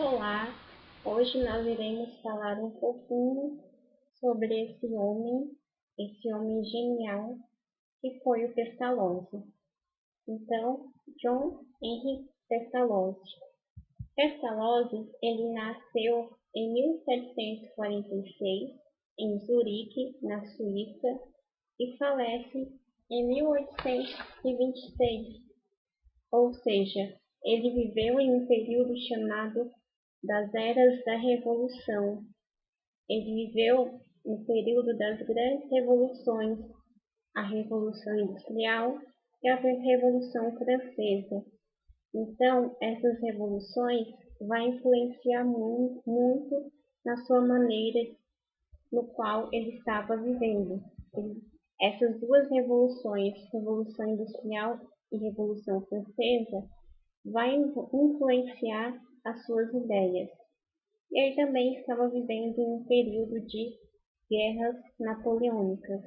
Olá, hoje nós iremos falar um pouquinho sobre esse homem genial que foi o Pestalozzi. Então, John Henry Pestalozzi. Pestalozzi, ele nasceu em 1746 em Zurique, na Suíça, e falece em 1826, ou seja, ele viveu em um período chamado das eras da Revolução. Ele viveu no período das grandes revoluções, a Revolução Industrial e a Revolução Francesa. Então, essas revoluções vão influenciar muito na sua maneira no qual ele estava vivendo. Essas duas revoluções, Revolução Industrial e Revolução Francesa, vai influenciar as suas ideias. E ele também estava vivendo em um período de guerras napoleônicas.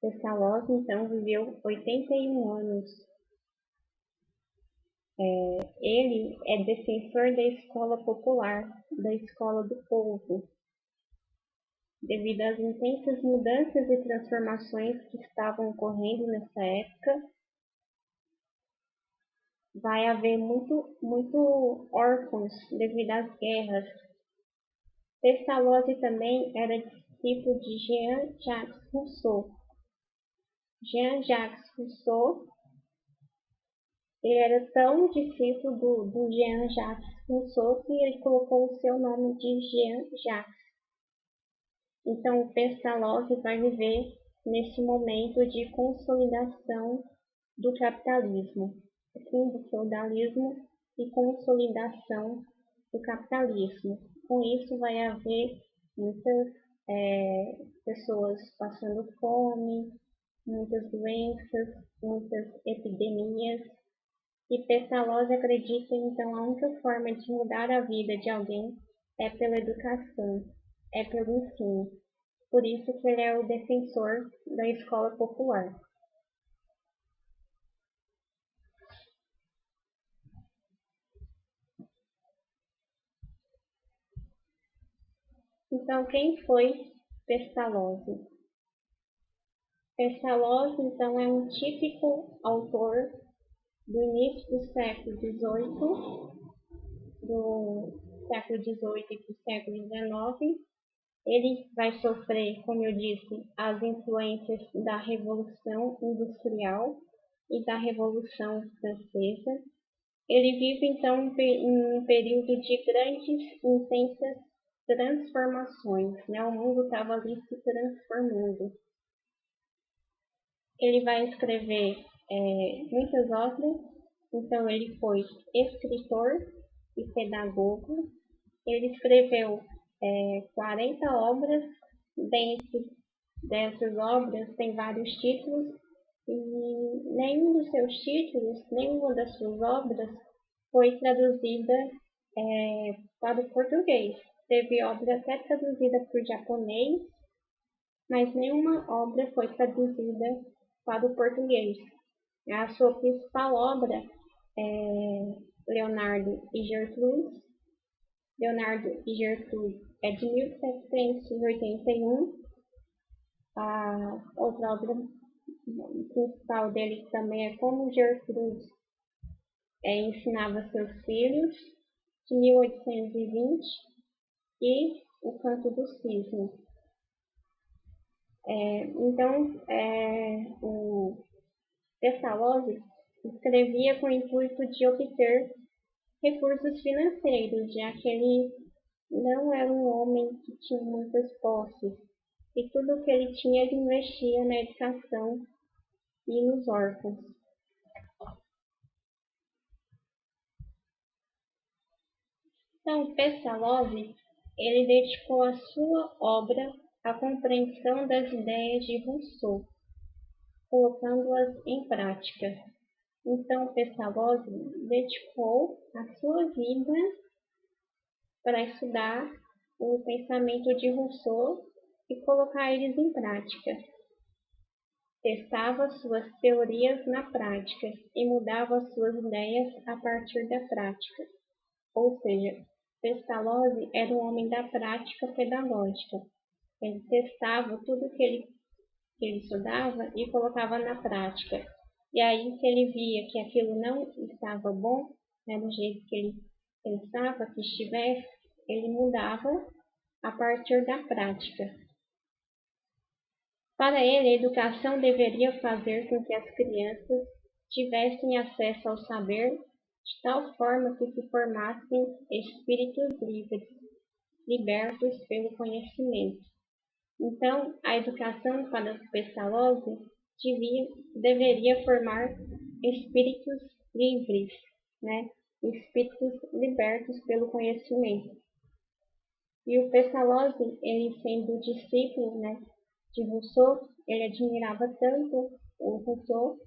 Pestalozzi, então, viveu 81 anos. Ele é defensor da escola popular, da escola do povo. Devido às intensas mudanças e transformações que estavam ocorrendo nessa época, vai haver muito órfãos devido às guerras. Pestalozzi também era discípulo de Jean-Jacques Rousseau. Jean-Jacques Rousseau, ele era tão discípulo do Jean-Jacques Rousseau que ele colocou o seu nome de Jean-Jacques. Então, o Pestalozzi vai viver nesse momento de consolidação do capitalismo, fim do feudalismo e consolidação do capitalismo. Com isso, vai haver muitas pessoas passando fome, muitas doenças, muitas epidemias. E Pestalozzi acredita, então, a única forma de mudar a vida de alguém é pela educação, é pelo ensino. Por isso que ele é o defensor da escola popular. Então, quem foi Pestalozzi? Pestalozzi, então, é um típico autor do início do século XVIII, do século XVIII e do século XIX. Ele vai sofrer, como eu disse, as influências da Revolução Industrial e da Revolução Francesa. Ele vive, então, em um período de grandes, intensas transformações. O mundo estava ali se transformando. Ele vai escrever muitas obras. Então, ele foi escritor e pedagogo. Ele escreveu 40 obras. Dentre dessas obras tem vários títulos e nenhum dos seus títulos, nenhuma das suas obras foi traduzida para o português. Teve obra até traduzida para o japonês, mas nenhuma obra foi traduzida para o português. A sua principal obra é Leonardo e Gertrude. Leonardo e Gertrude é de 1781. A outra obra principal dele também é Como Gertrude ensinava seus filhos, de 1820, e O Canto do Cisne. O Pestalozzi escrevia com o intuito de obter recursos financeiros, já que ele não era um homem que tinha muitas posses, e tudo que ele tinha ele investia na educação e nos órfãos. Então, Pestalozzi, ele dedicou a sua obra à compreensão das ideias de Rousseau, colocando-as em prática. Então, Pestalozzi dedicou a sua vida para estudar o pensamento de Rousseau e colocar eles em prática. Testava suas teorias na prática e mudava suas ideias a partir da prática. Ou seja, Pestalozzi era um homem da prática pedagógica. Ele testava tudo que ele estudava e colocava na prática. E aí, se ele via que aquilo não estava bom, né, do jeito que ele pensava que estivesse, ele mudava a partir da prática. Para ele, a educação deveria fazer com que as crianças tivessem acesso ao saber de tal forma que se formassem espíritos livres, libertos pelo conhecimento. Então, a educação para Pestalozzi deveria formar espíritos livres, né? Espíritos libertos pelo conhecimento. E o Pestalozzi, ele sendo discípulo, né, de Rousseau, ele admirava tanto o Rousseau,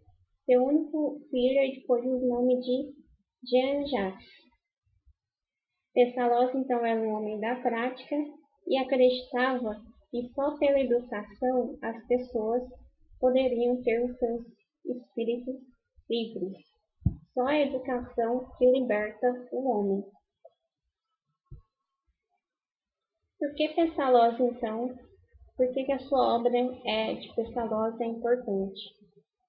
seu único filho, ele pôs o nome de Jean-Jacques. Pestalozzi, então, era um homem da prática e acreditava que só pela educação as pessoas poderiam ter os seus espíritos livres. Só a educação que liberta o homem. Por que Pestalozzi, então? Por que a sua obra de Pestalozzi é importante?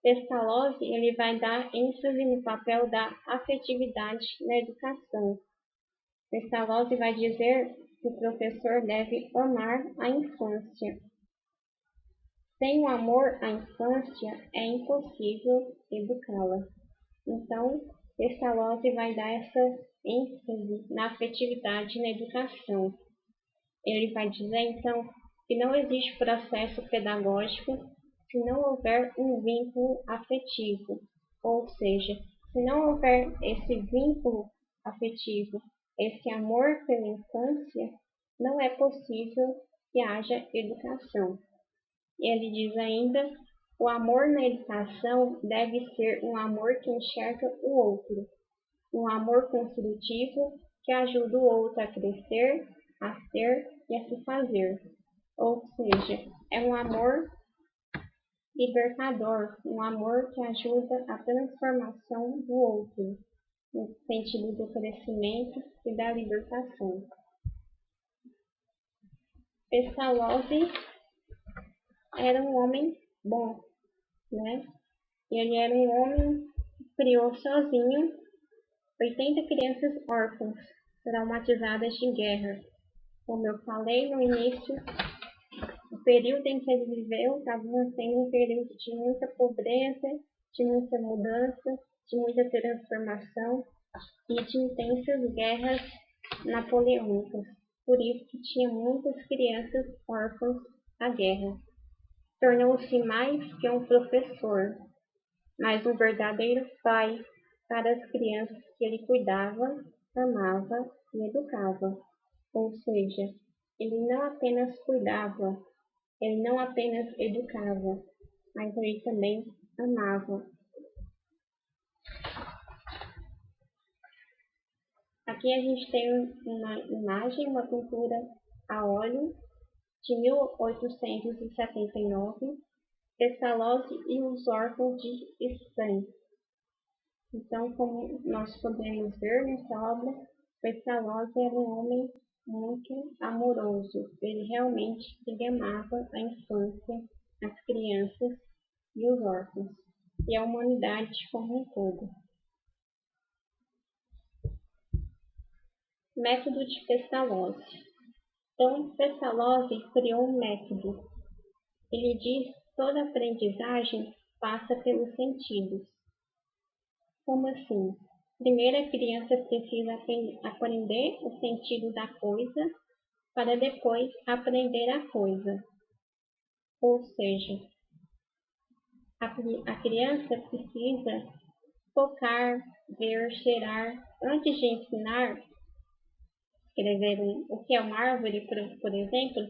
Pestalozzi, ele vai dar ênfase no papel da afetividade na educação. Pestalozzi vai dizer que o professor deve amar a infância. Sem o amor à infância, é impossível educá-la. Então, Pestalozzi vai dar essa ênfase na afetividade na educação. Ele vai dizer, então, que não existe processo pedagógico se não houver um vínculo afetivo. Ou seja, se não houver esse vínculo afetivo, esse amor pela infância, não é possível que haja educação. Ele diz ainda, o amor na educação deve ser um amor que enxerga o outro, um amor construtivo que ajuda o outro a crescer, a ser e a se fazer. Ou seja, é um amor libertador, um amor que ajuda a transformação do outro, no sentido do crescimento e da libertação. Pestalozzi era um homem bom, né? Ele era um homem que criou sozinho 80 crianças órfãs, traumatizadas de guerra. Como eu falei no início, o período em que ele viveu estava sendo um período de muita pobreza, de muita mudança, de muita transformação e de intensas guerras napoleônicas. Por isso que tinha muitas crianças órfãs à guerra. Tornou-se mais que um professor, mas um verdadeiro pai para as crianças que ele cuidava, amava e educava. Ou seja, ele não apenas cuidava, ele não apenas educava, mas ele também amava. Aqui a gente tem uma imagem, uma pintura a óleo de 1879, Pestalozzi e os órfãos de Stein. Então, como nós podemos ver nessa obra, Pestalozzi era um homem muito amoroso. Ele amava a infância, as crianças e os órfãos, e a humanidade como um todo. Método de Pestalozzi. Então, Pestalozzi criou um método. Ele diz que toda aprendizagem passa pelos sentidos. Como assim? Primeiro, a criança precisa aprender o sentido da coisa para depois aprender a coisa. Ou seja, a criança precisa tocar, ver, cheirar. Antes de ensinar, escrever o que é uma árvore, por exemplo,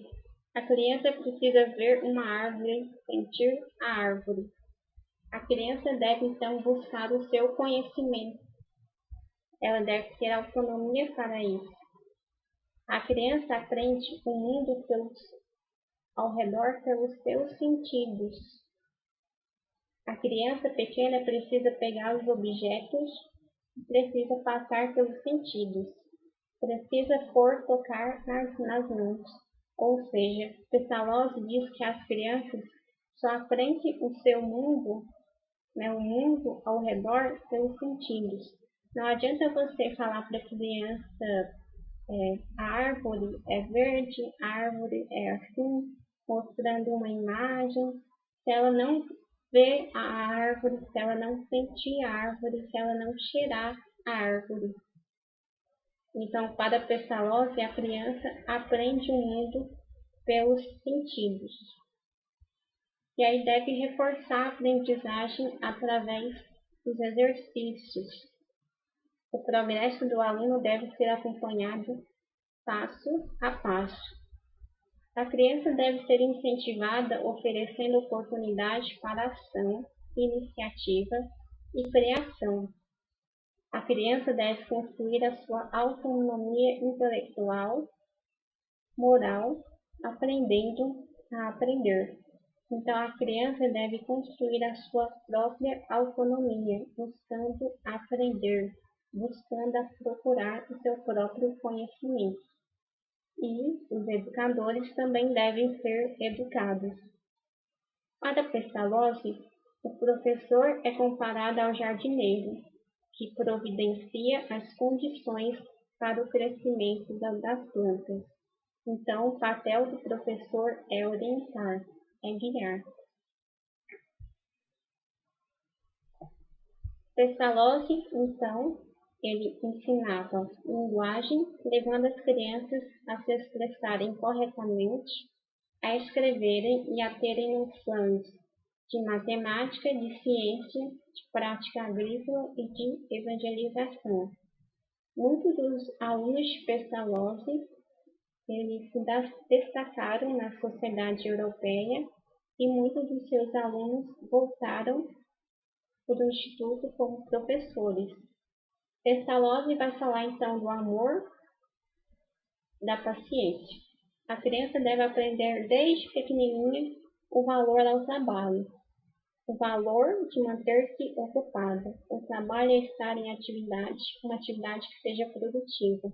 a criança precisa ver uma árvore, sentir a árvore. A criança deve, então, buscar o seu conhecimento. Ela deve ter autonomia para isso. A criança aprende o mundo ao redor pelos seus sentidos. A criança pequena precisa pegar os objetos e precisa passar pelos sentidos. precisa pôr tocar nas mãos. Ou seja, Pestalozzi diz que as crianças só aprendem o seu mundo, né, o mundo ao redor, pelos sentidos. Não adianta você falar para a criança a árvore é verde, a árvore é assim, mostrando uma imagem. Se ela não ver a árvore, se ela não sentir a árvore, se ela não cheirar a árvore. Então, para Pestalozzi, a criança aprende o mundo pelos sentidos. E aí deve reforçar a aprendizagem através dos exercícios. O progresso do aluno deve ser acompanhado passo a passo. A criança deve ser incentivada oferecendo oportunidade para ação, iniciativa e criação. A criança deve construir a sua autonomia intelectual, moral, aprendendo a aprender. Então, a criança deve construir a sua própria autonomia, buscando aprender, buscando procurar o seu próprio conhecimento. E os educadores também devem ser educados. Para Pestalozzi, o professor é comparado ao jardineiro, que providencia as condições para o crescimento das plantas. Então, o papel do professor é orientar, é guiar. Pestalozzi, então, ele ensinava linguagem, levando as crianças a se expressarem corretamente, a escreverem e a terem noções de matemática, de ciência, de prática agrícola e de evangelização. Muitos dos alunos de Pestalozzi eles se destacaram na sociedade europeia e muitos dos seus alunos voltaram para o Instituto como professores. Pestalozzi vai falar então do amor, da paciência. A criança deve aprender desde pequenininha o valor ao trabalho, o valor de manter-se ocupada. O trabalho é estar em atividade, uma atividade que seja produtiva.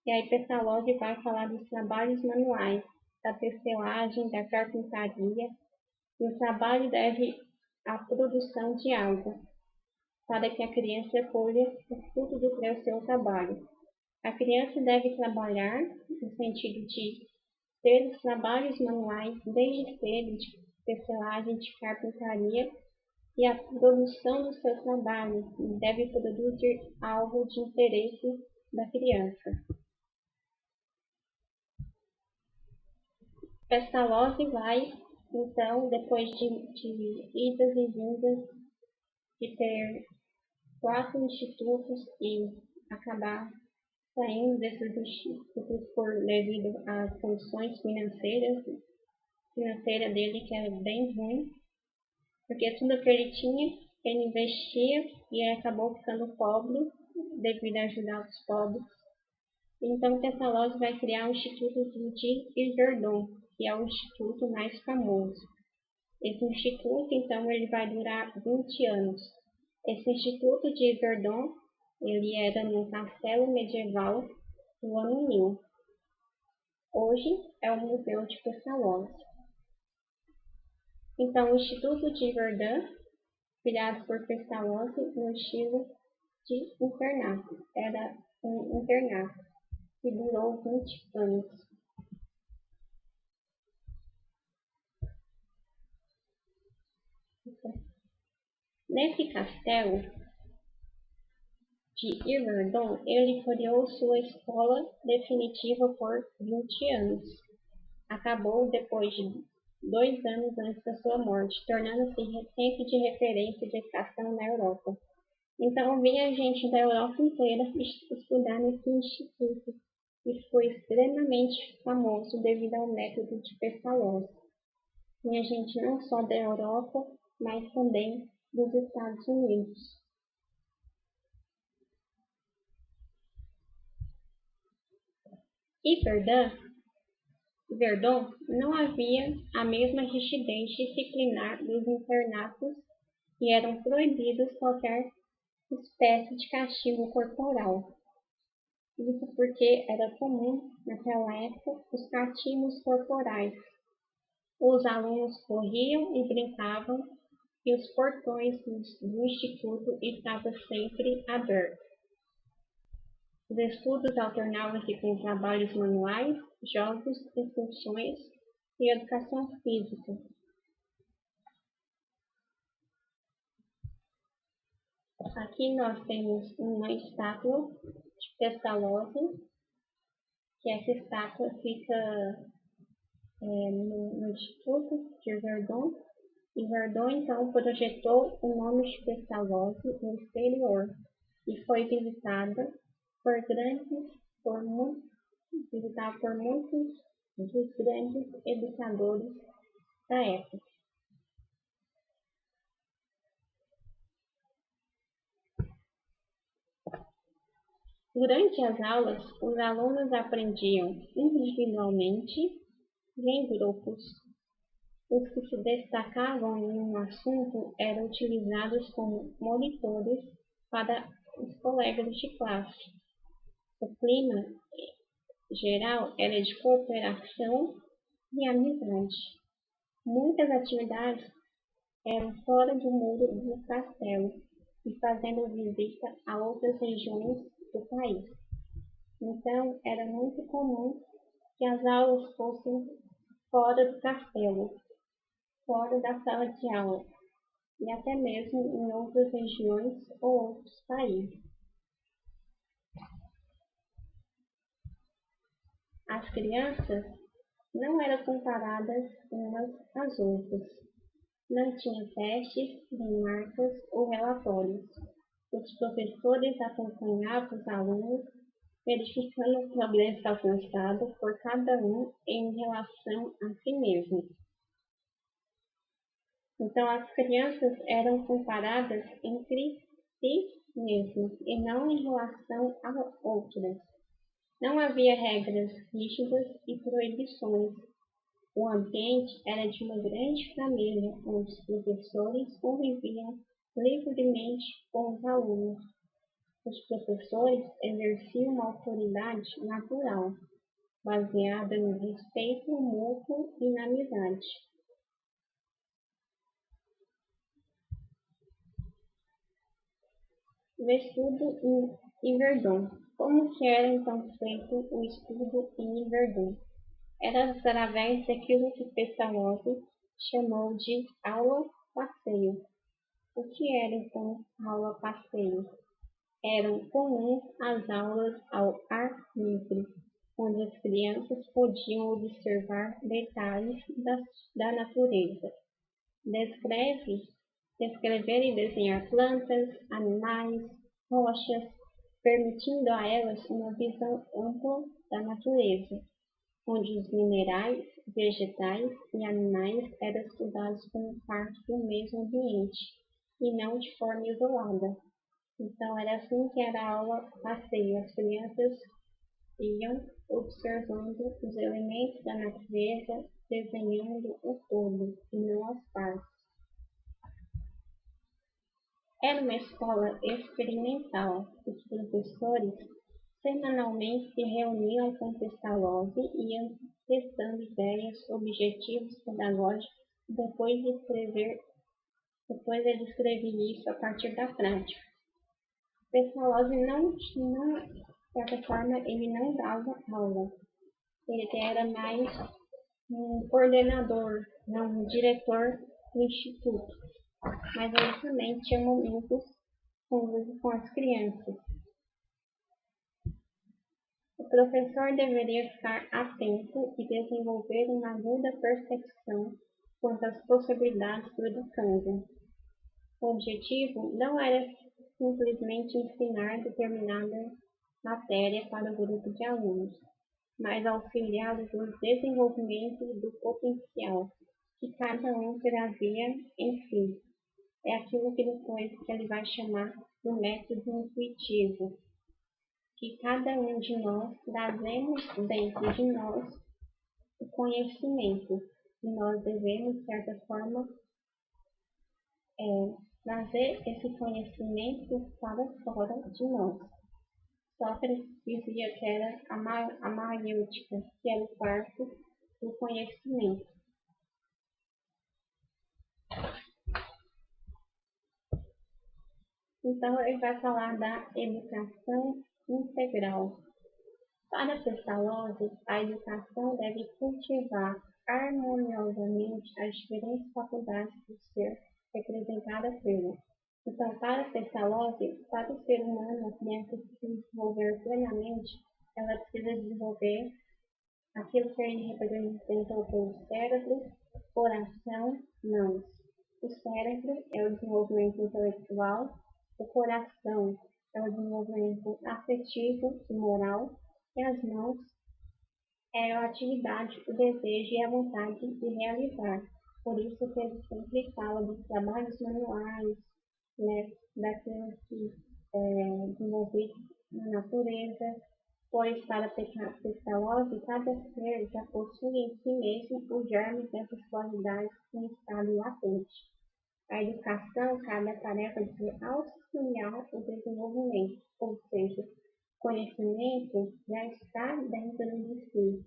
E aí Pestalozzi vai falar dos trabalhos manuais, da tecelagem, da carpintaria, e o trabalho deve à produção de água, para que a criança colha o fruto do seu trabalho. A criança deve trabalhar no sentido de ter os trabalhos manuais desde cedo, de tecelagem, de carpintaria, e a produção do seu trabalho deve produzir algo de interesse da criança. Pestalozzi vai, então, depois de idas e vindas, de ter 4 institutos e acabar saindo desses institutos devido às condições financeiras dele, que era bem ruim, porque tudo que ele tinha, ele investia e ele acabou ficando pobre devido a ajudar os pobres. Então, Pestalozzi vai criar o Instituto de Yverdon, que é o instituto mais famoso. Esse instituto, então, ele vai durar 20 anos. Esse Instituto de Yverdon, ele era num castelo medieval do ano 1000. Hoje é o Museu de Pestalozzi. Então, o Instituto de Yverdon, criado por Pestalozzi no estilo de internato. Era um internato que durou 20 anos. Nesse castelo de Yverdon, ele criou sua escola definitiva por 20 anos. Acabou depois de 2 anos antes da sua morte, tornando-se centro de referência de educação na Europa. Então, vinha gente da Europa inteira estudar nesse instituto, e foi extremamente famoso devido ao método de Pestalozzi. Vinha gente não só da Europa, mas também dos Estados Unidos. E Verdon não havia a mesma rigidez disciplinar dos internatos e eram proibidos qualquer espécie de castigo corporal. Isso porque era comum, naquela época, os cativos corporais. Os alunos corriam e brincavam e os portões do instituto estavam sempre abertos. Os estudos alternavam-se com trabalhos manuais, jogos, excursões e educação física. Aqui nós temos uma estátua de Pestalozzi, que essa estátua fica no Instituto de Verdun, e Verdun então projetou o nome de Pestalozzi no exterior e foi visitada por muitos dos grandes educadores da época. Durante as aulas, os alunos aprendiam individualmente e em grupos. Os que se destacavam em um assunto eram utilizados como monitores para os colegas de classe. O clima geral era de cooperação e amizade. Muitas atividades eram fora do muro do castelo e fazendo visita a outras regiões do país. Então, era muito comum que as aulas fossem fora do castelo, fora da sala de aula e até mesmo em outras regiões ou outros países. As crianças não eram comparadas umas às outras. Não tinha testes, nem marcas ou relatórios. Os professores acompanhavam os alunos, verificando o progresso alcançado por cada um em relação a si mesmo. Então, as crianças eram comparadas entre si mesmas e não em relação a outras. Não havia regras rígidas e proibições. O ambiente era de uma grande família, onde os professores conviviam livremente com os alunos. Os professores exerciam uma autoridade natural, baseada no respeito mútuo e na amizade. O estudo em Verdun. Como que era então feito o estudo em Verdun? Era através daquilo que Pestalozzi chamou de aula-passeio. O que era então aula-passeio? Eram comuns as aulas ao ar livre, onde as crianças podiam observar detalhes da natureza. Descrever e desenhar plantas, animais, rochas, permitindo a elas uma visão ampla da natureza, onde os minerais, vegetais e animais eram estudados como parte do mesmo ambiente e não de forma isolada. Então, era assim que era a aula passeio. As crianças iam observando os elementos da natureza, desenhando o todo e não as partes. Era uma escola experimental. Os professores semanalmente se reuniam com Pestalozzi e iam testando ideias, objetivos pedagógicos, depois ele escrevia isso a partir da prática. Pestalozzi de certa forma, ele não dava aula. Ele era mais um coordenador, não um diretor do instituto. Mas ele também tinha momentos com as crianças. O professor deveria ficar atento e desenvolver uma aguda percepção quanto às possibilidades do educando. O objetivo não era simplesmente ensinar determinada matéria para o grupo de alunos, mas auxiliá-los no desenvolvimento do potencial que cada um trazia em si. É aquilo que depois ele vai chamar do método intuitivo, que cada um de nós trazemos dentro de nós o conhecimento, e nós devemos, de certa forma, trazer esse conhecimento para fora de nós. Sócrates dizia que era a maiêutica, que era o quarto do conhecimento. Então, ele vai falar da educação integral. Para Pestalozzi, a educação deve cultivar harmoniosamente as diferentes faculdades do ser representadas pelo. Então, para Pestalozzi, para o ser humano, a criança se desenvolver plenamente, ela precisa desenvolver aquilo que ele representou pelo cérebro, coração, mãos. O cérebro é o desenvolvimento intelectual, o coração é o desenvolvimento afetivo e moral, e as mãos é a atividade, o desejo e a vontade de realizar. Por isso que ele sempre fala dos trabalhos manuais, né, daquilo que é desenvolvido na natureza, pois para Pestalozzi, cada ser já possui em si mesmo os germes dessas qualidades em estado latente. A educação cabe a tarefa de auxiliar o desenvolvimento, ou seja, conhecimento já está dentro de si,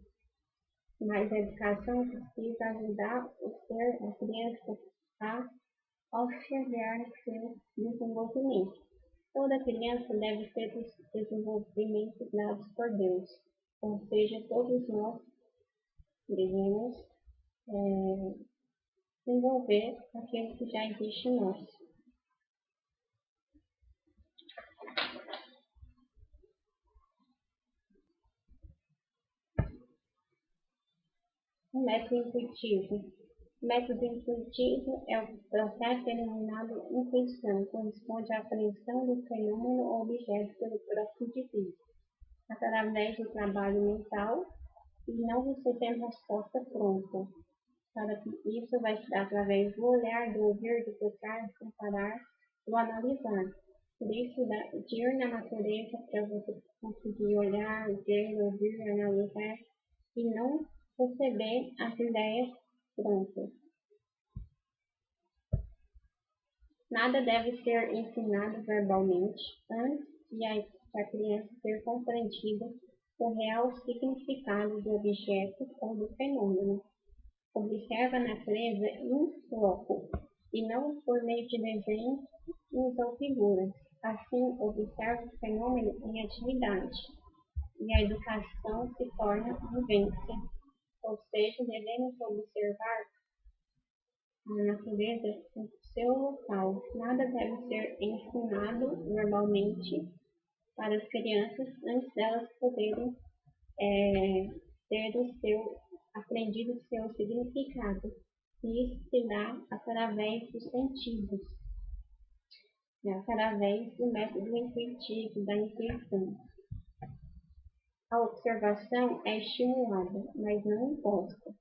mas a educação precisa ajudar o ser, a criança, a auxiliar seu desenvolvimento. Toda criança deve ter os desenvolvimentos dados por Deus, ou seja, todos nós devemos desenvolver aquilo que já existe em nós. O método intuitivo. O método intuitivo é o processo denominado intuição, corresponde à apreensão do fenômeno ou objeto pelo próprio indivíduo, através do trabalho mental e não recebendo resposta pronta. Para que isso vai se dar através do olhar, do ouvir, do tocar, do comparar, do analisar. Por isso, de ir na natureza para você conseguir olhar, ver, ouvir, analisar e não receber as ideias prontas. Nada deve ser ensinado verbalmente antes de a criança ter compreendido o real significado do objeto ou do fenômeno. Observa a natureza in loco e não por meio de desenhos ou figuras. Assim, observa o fenômeno em atividade e a educação se torna vivência. Ou seja, devemos observar a natureza no seu local. Nada deve ser ensinado verbalmente para as crianças antes delas poderem ter aprendido o seu significado. E isso se dá através dos sentidos, através do método intuitivo, da intuição. A observação é estimulada, mas não imposta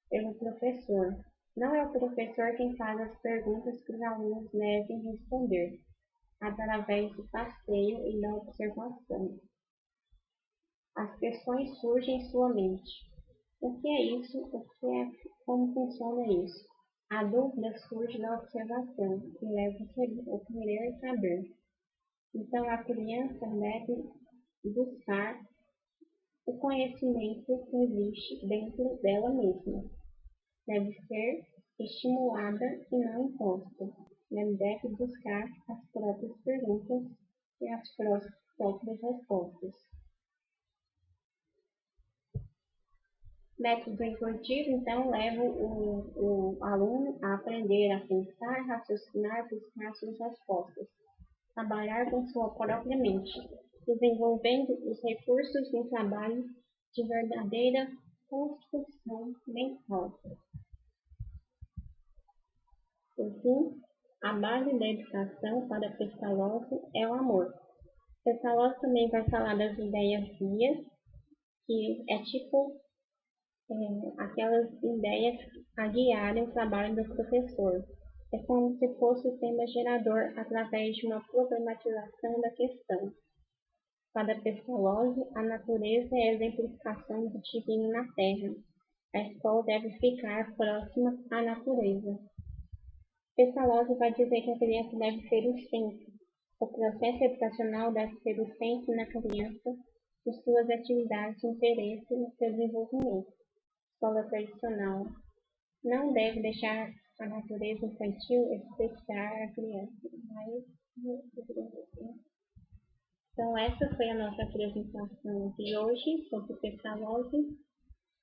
pelo professor. Não é o professor quem faz as perguntas que os alunos devem responder, através do passeio e da observação. As questões surgem em sua mente. O que é isso? Como funciona isso? A dúvida surge da observação e leva a querer saber. Então, a criança deve buscar o conhecimento que existe dentro dela mesma. Deve ser estimulada e não imposta. Deve buscar as próprias perguntas e as próprias respostas. Método intuitivo, então, leva o aluno a aprender a pensar, raciocinar, buscar suas respostas, trabalhar com sua própria mente, desenvolvendo os recursos de um trabalho de verdadeira construção mental. Por fim, a base da educação para Pestalozzi é o amor. Pestalozzi também vai falar das ideias guias, que é tipo aquelas ideias a guiarem o trabalho do professor. É como se fosse o tema gerador através de uma problematização da questão. Para Pestalozzi, a natureza é a exemplificação do divino na Terra. A escola deve ficar próxima à natureza. Pestalozzi vai dizer que a criança deve ser o centro, O processo educacional deve ser o centro na criança de suas atividades de interesse e seu desenvolvimento. Escola tradicional não deve deixar a natureza infantil especiar a criança. Então, essa foi a nossa apresentação de hoje sobre Pestalozzi.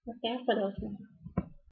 Até a próxima.